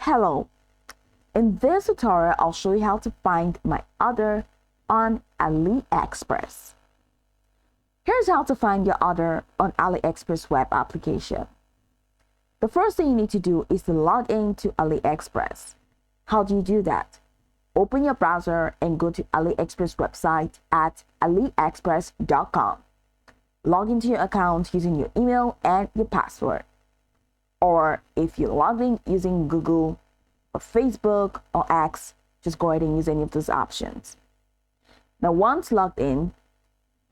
Hello, in this tutorial I'll show you how to find my order on AliExpress. Here's how to find your order on AliExpress web application. The first thing you need to do is to log in to AliExpress. How do you do that? Open your browser and go to AliExpress website at aliexpress.com. Log into your account using your email and your password. Or if you're logged in using Google or Facebook or X, just go ahead and use any of those options. Now, once logged in,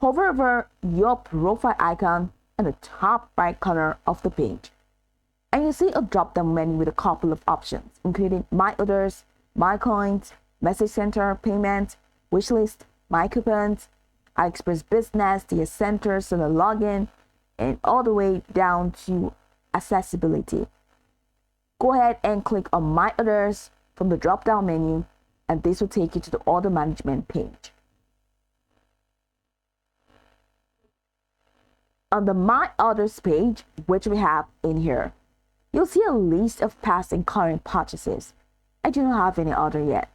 hover over your profile icon in the top right corner of the page. And you see a drop-down menu with a couple of options, including My Orders, My Coins, Message Center, Payment, Wishlist, My Coupons, AliExpress Business, the Centers, and the Login, and all the way down to Accessibility. Go ahead and click on My Orders from the drop-down menu, and this will take you to the order management page. On the My Orders page, which we have in here, you'll see a list of past and current purchases. I do not have any order yet,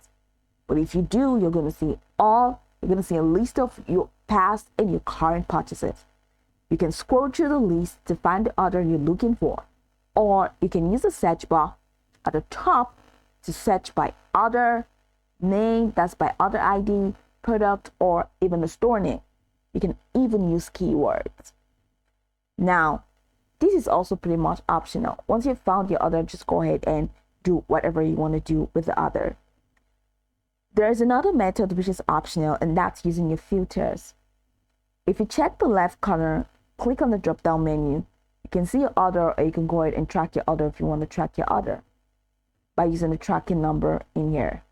but if you do, you're going to see a list of your past and your current purchases. You can scroll through the list to find the order you're looking for, or you can use the search bar at the top to search by order name, that's by order ID, product, or even the store name. You can even use keywords. Now, this is also pretty much optional. Once you've found your order, just go ahead and do whatever you want to do with the order. There is another method which is optional, and that's using your filters. If you check the left corner, click on the drop-down menu. You can see your order, or you can go ahead and track your order if you want to track your order by using the tracking number in here.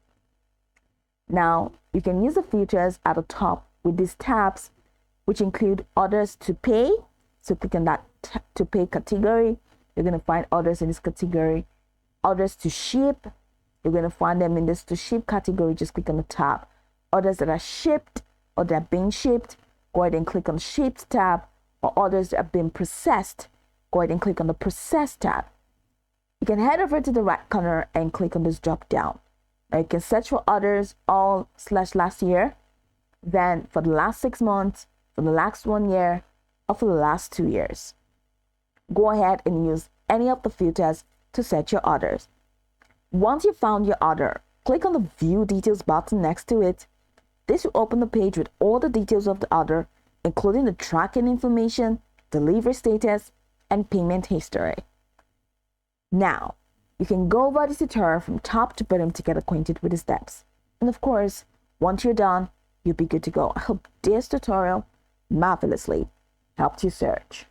Now, you can use the filters at the top with these tabs, which include orders to pay. So click on that to pay category. You're going to find orders in this category. Orders to ship. You're going to find them in this to ship category. Just click on the tab. Orders that are shipped or that are being shipped, go ahead and click on the shipped tab. Or orders that have been processed, go ahead and click on the processed tab. You can head over to the right corner and click on this drop down. Now you can search for orders all/last year, then for the last 6 months, for the last 1 year, or for the last 2 years. Go ahead and use any of the filters to search your orders. Once you found your order, click on the View Details button next to it. This will open the page with all the details of the order, including the tracking information, delivery status, and payment history. Now, you can go over the tutorial from top to bottom to get acquainted with the steps. And of course, once you're done, you'll be good to go. I hope this tutorial marvelously helped you search.